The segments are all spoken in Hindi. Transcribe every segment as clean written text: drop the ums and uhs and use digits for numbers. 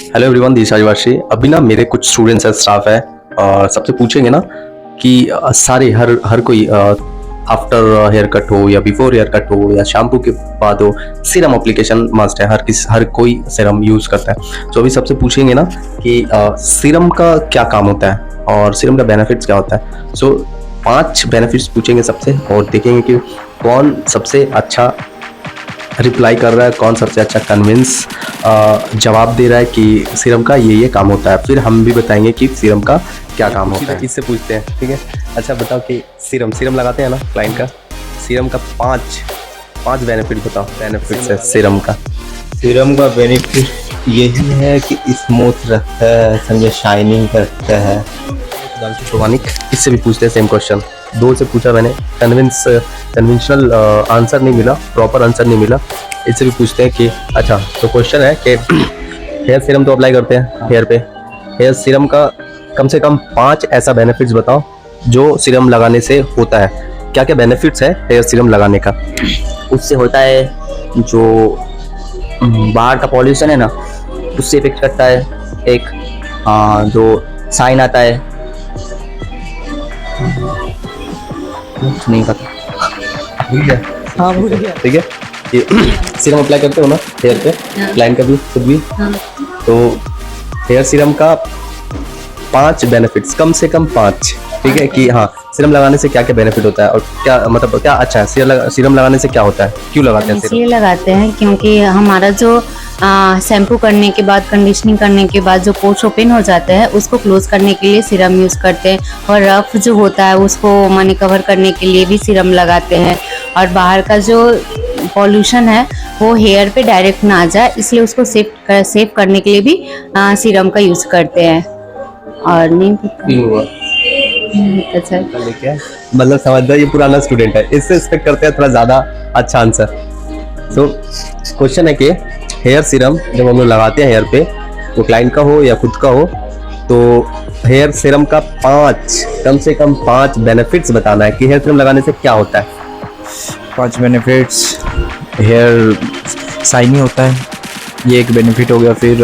हेलो एवरीवन, दिस आदिवासी। अभी ना मेरे कुछ स्टूडेंट्स हैं, स्टाफ है, और सबसे पूछेंगे ना कि सारे हर कोई आफ्टर हेयर कट हो या बिफोर हेयर कट हो या शैम्पू के बाद हो, सीरम एप्लीकेशन मस्ट है। हर कोई सीरम यूज करता है। तो अभी सबसे पूछेंगे ना कि सीरम का क्या काम होता है और सीरम का बेनिफिट्स क्या होता है। सो 5 बेनिफिट्स पूछेंगे सबसे और देखेंगे कि कौन सबसे अच्छा रिप्लाई कर रहा है, कौन सबसे अच्छा कन्विंस जवाब दे रहा है कि सीरम का ये काम होता है। फिर हम भी बताएंगे कि सीरम का क्या काम होता है। इससे पूछते हैं, ठीक है। अच्छा बताओ कि सीरम लगाते हैं ना क्लाइंट का, सीरम का पांच बेनिफिट बताओ। बेनिफिट्स है सीरम का। सीरम का बेनिफिट यही है कि स्मूथ रखता है, समझे, शाइनिंग करता है। इससे भी पूछते हैं सेम क्वेश्चन। 2 से पूछा मैंने, कन्वेंशनल आंसर नहीं मिला, प्रॉपर आंसर नहीं मिला। इससे भी पूछते हैं कि अच्छा, तो क्वेश्चन है कि हेयर सीरम तो अप्लाई करते हैं हेयर पे, हेयर सीरम का कम से कम 5 ऐसा बेनिफिट्स बताओ जो सीरम लगाने से होता है। क्या क्या बेनिफिट्स है हेयर सीरम लगाने का? उससे होता है जो बाहर का पॉल्यूशन है ना, उससे इफेक्ट करता है। एक जो साइन आता है, नहीं पता, ठीक है। हाँ भूल गया। ठीक है, ये सीरम अप्लाई करते हो ना हेयर पे, क्लाइंट का भी खुद भी, तो हेयर सीरम का 5 बेनिफिट्स, कम से कम 5, ठीक है, कि हाँ सीरम लगाने से क्या क्या बेनिफिट होता है और क्या मतलब क्या अच्छा है। सीरम लगाने से क्या होता है, क्यों लगाते हैं इसलिए लगाते हैं क्योंकि हमारा जो शैम्पू करने के बाद, कंडीशनिंग करने के बाद जो पोर्स ओपन हो जाते हैं उसको क्लोज करने के लिए सीरम यूज़ करते हैं। और रफ जो होता है उसको माने कवर करने के लिए भी सीरम लगाते हैं। और बाहर का जो पॉल्यूशन है वो हेयर पे डायरेक्ट ना आ जाए, इसलिए उसको सेव करने के लिए भी सीरम का यूज़ करते हैं। और नहीं पता सर, मतलब समझ, ये पुराना स्टूडेंट है, इससे एक्सपेक्ट करते हैं थोड़ा ज़्यादा अच्छा आंसर। सो क्वेश्चन है कि हेयर सीरम जब हम लोग लगाते हैं हेयर पे, तो क्लाइंट का हो या खुद का हो, तो हेयर सीरम का कम से कम 5 बेनिफिट्स बताना है कि हेयर सीरम लगाने से क्या होता है। 5 बेनिफिट्स। हेयर शाइनी होता है, ये एक बेनिफिट हो गया। फिर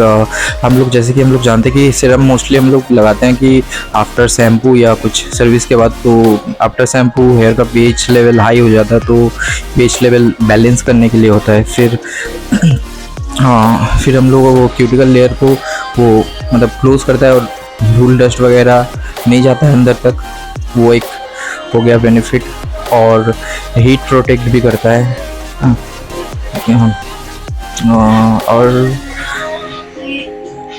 हम लोग जैसे कि हम लोग जानते हैं कि सीरम मोस्टली हम लोग लगाते हैं कि आफ्टर शैम्पू या कुछ सर्विस के बाद। तो आफ्टर शैम्पू हेयर का पीएच लेवल हाई हो जाता है, तो पीएच लेवल बैलेंस करने के लिए होता है। फिर हाँ, फिर हम लोग वो क्यूटिकल लेयर को वो मतलब क्लोज करता है और धूल डस्ट वगैरह नहीं जाता है अंदर तक, वो एक हो गया बेनिफिट। और हीट प्रोटेक्ट भी करता है।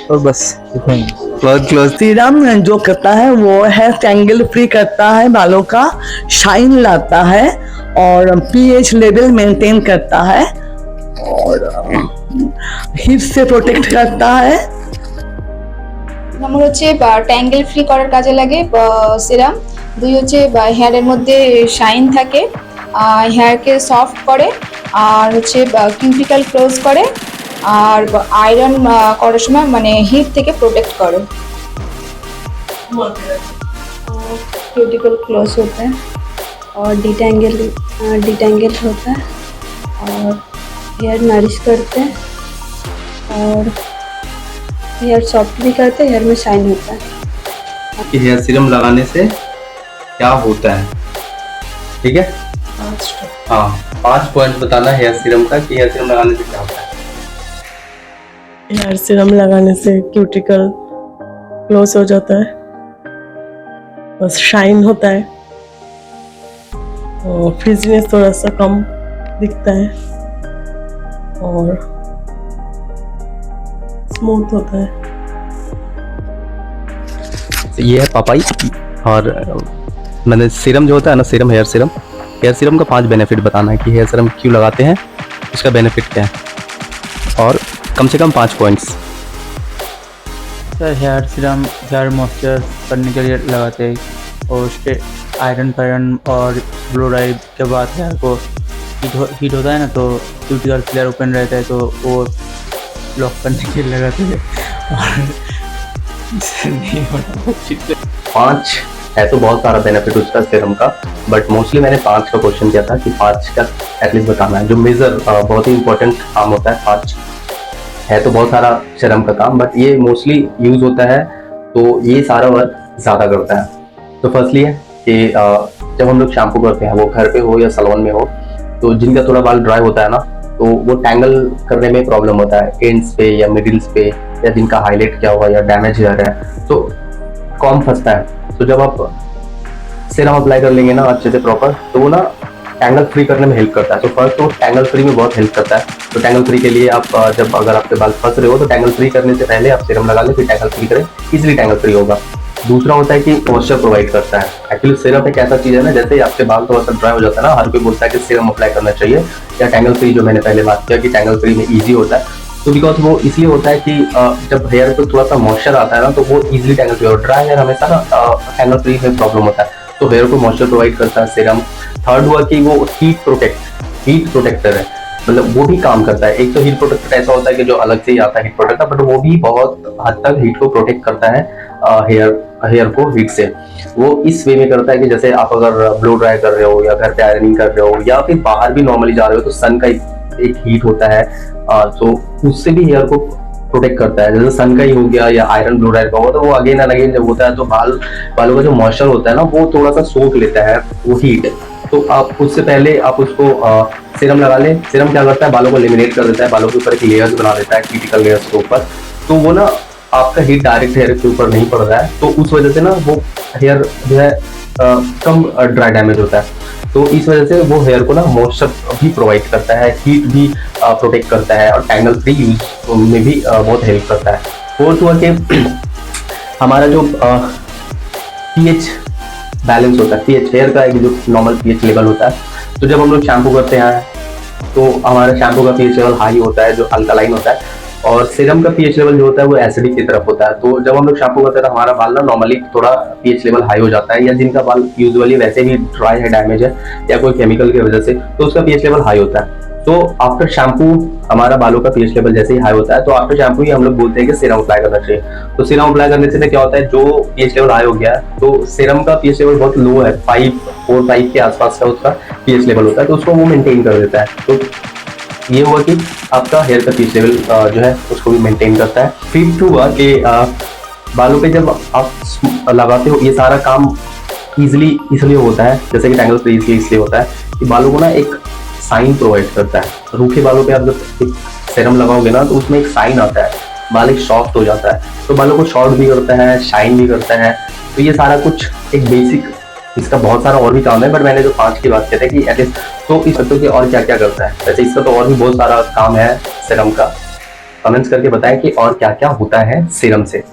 और बस क्लोज। सीरम जो करता है वो हेयर ट्रैंगल फ्री करता है, बालों का शाइन लाता है और पीएच लेवल मेंटेन करता है और हीट से प्रोटेक्ट करता है। নম্বর হচ্ছে ট্যাঙ্গেল ফ্রি করার কাজে লাগে সিরাম। 2 হচ্ছে হেয়ারের মধ্যে শাইন থাকে, হেয়ারকে সফট করে, আর হচ্ছে কিউটিকল ক্লোজ করে, আর আয়রন করার সময় মানে হিট থেকে প্রোটেক্ট করে। क्यूटिकल क्लोज होता है और डिटेंगल होता है और हेयर नरिश करते हैं और हेयर सॉफ्ट भी करते हैं, हेयर में शाइन होता है। कि हेयर सीरम लगाने से क्या होता है, ठीक है। हाँ, 5 पॉइंट बताना हेयर सीरम का कि हेयर सीरम लगाने से क्या होता है। हेयर सीरम लगाने से क्यूटिकल क्लोज हो जाता है, बस शाइन होता है और फ्रिजीनेस थोड़ा सा कम दिखता है और स्मूथ होता है। ये है पापाई। और मैंने सीरम जो होता है ना, सीरम हेयर सीरम का 5 बेनिफिट बताना है कि हेयर सीरम क्यों लगाते हैं, उसका बेनिफिट क्या है, और कम से कम 5 points. Sir hair serum hair moisture करने के लिए लगाते हैं और उसके आयरन और फ्लोराइड के बाद हेयर को हीट होता है ना, तो क्यूटिकल फ्लेयर ओपन रहता है, तो वो लॉक करने के लिए लगाते हैं। और 5 है तो बहुत सारा बेनिफिट उसका सीरम का, बट मोस्टली मैंने 5 का क्वेश्चन किया था कि 5 का एटलीस्ट बताना है, जो मेजर बहुत ही इंपॉर्टेंट काम होता है 5। है तो बहुत सारा सीरम का काम, बट ये मोस्टली यूज होता है तो ये सारा वर्क ज़्यादा करता है। तो फर्स्टली है कि जब हम लोग शैम्पू करते हैं, वो घर पे हो या सैलून में हो, तो जिनका थोड़ा बाल ड्राई होता है ना, तो वो टैंगल करने में प्रॉब्लम होता है एंड्स पे या मिडिल्स पे, या जिनका हाईलाइट किया हुआ या डैमेज हेयर है तो कॉम्ब फंसता है। तो जब आप सीरम अप्लाई कर लेंगे ना अच्छे से प्रॉपर, तो वो ना टैंगल फ्री करने में हेल्प करता है। तो फर्स्ट तो टैंगल फ्री में बहुत हेल्प करता है। तो टैंगल फ्री के लिए आप जब अगर आपके बाल फंस रहे हो तो टैंगल फ्री करने से पहले आप सीरम लगा लें, फिर टैंगल फ्री करें, इजीली टैंगल फ्री होगा। दूसरा होता है कि मॉइस्चर प्रोवाइड करता है। एक्चुअली सीरम एक ऐसा चीज है ना, जैसे ही आपके बाल थोड़ा सा ड्राई हो जाता है ना, हर कोई बोलता है कि सीरम अप्लाई करना चाहिए, या टैंगल फ्री जो मैंने पहले बात किया कि टैंगल फ्री में ईजी होता है। तो बिकॉज वो इसलिए होता है कि जब हेयर पे थोड़ा सा मॉइस्चर आता है ना, तो वो इजीली टैंगल फ्री होता है। ड्राई हेयर हमेशा ना टैंगल फ्री में प्रॉब्लम होता है, तो हेयर को मॉइस्चर प्रोवाइड करता है सीरम। थर्ड हुआ कि वो हीट प्रोटेक्टर है, मतलब वो भी काम करता है। एक तो हीट प्रोटेक्टर ऐसा होता है कि जो अलग से ही आता है हीट प्रोटेक्टर, बट वो भी बहुत हद तक हीट को प्रोटेक्ट करता है, हेयर को हीट से। वो इस वे में करता है कि जैसे आप अगर ब्लो ड्राई कर रहे हो या घर पे आयरनिंग कर रहे हो या फिर बाहर भी नॉर्मली जा रहे हो, तो सन का एक हीट होता है, तो उससे भी हेयर को प्रोटेक्ट करता है। जैसे सन का ही हो गया या आयरन ब्लो ड्राई का हो, तो वो अगेन एंड अगेन जब होता है तो बालों का जो मॉइस्चर होता है ना, वो थोड़ा सा सोख लेता है वो हीट। तो आप उससे पहले आप उसको सीरम लगा लें। सीरम क्या करता है, बालों को लेमिनेट कर देता है, बालों के ऊपर एक लेयर्स बना देता है, क्यूटिकल लेयर्स के ऊपर। तो वो ना आपका हीट डायरेक्ट हेयर के ऊपर नहीं पड़ रहा है, तो उस वजह से ना वो हेयर जो है कम ड्राई डैमेज होता है। तो इस वजह से वो हेयर को ना मॉइस्चर भी प्रोवाइड करता है, हीट भी प्रोटेक्ट करता है, और टैंगल फ्री यूज में भी बहुत हेल्प करता है। फोर्थ हुआ कि हमारा जो पीएच बैलेंस होता है, पीएच हेयर का एक जो नॉर्मल पीएच लेवल होता है, तो जब हम लोग शैम्पू करते हैं तो हमारा शैम्पू का पीएच लेवल हाई होता है, जो अल्कलाइन होता है, और सीरम का पीएच लेवल जो होता है वो एसिडिक की तरफ होता है। तो जब हम लोग शैम्पू करते हैं तो हमारा बाल ना नॉर्मली थोड़ा पीएच लेवल हाई हो जाता है, या जिनका बाल यूजुअली वैसे भी ड्राई है, डैमेज है, या कोई केमिकल की वजह से, तो उसका पीएच लेवल हाई होता है। तो आफ्टर शैम्पू हमारा बालों का पीएच लेवल जैसे ही हाई होता है, तो आफ्टर शैम्पू ही हम लोग बोलते हैं कि सीरम अप्लाई करना चाहिए। तो सीरम अप्लाई करने से क्या होता है, जो पीएच लेवल हाई हो गया है, तो सीरम का पीएच लेवल बहुत लो है, 4-5 के आसपास का उसका पीएच लेवल होता है, तो उसको वो मेंटेन कर देता है। तो ये हुआ कि आपका हेयर का पीएच लेवल जो है उसको भी मेंटेन करता है। फिफ्थ हुआ कि बालों पे जब आप लगाते हो, ये सारा काम इजिली इसलिए होता है, जैसे कि टैंगल फ्री इसलिए होता है कि बालों को ना एक साइन प्रोवाइड करता है। रूखे बालों पे आप जब एक सीरम लगाओगे ना, तो उसमें एक साइन आता है, बाल एक सॉफ्ट हो जाता है, तो बालों को शॉर्ट भी करता है, शाइन भी करता है। तो ये सारा कुछ एक बेसिक, इसका बहुत सारा और भी काम है, बट मैंने जो 5 की बात की थी कि एटलीस्ट, तो इस वक्त के और क्या क्या करता है, वैसे इसका तो और भी बहुत सारा काम है सीरम का। कमेंट्स करके बताएं कि और क्या क्या होता है सीरम से।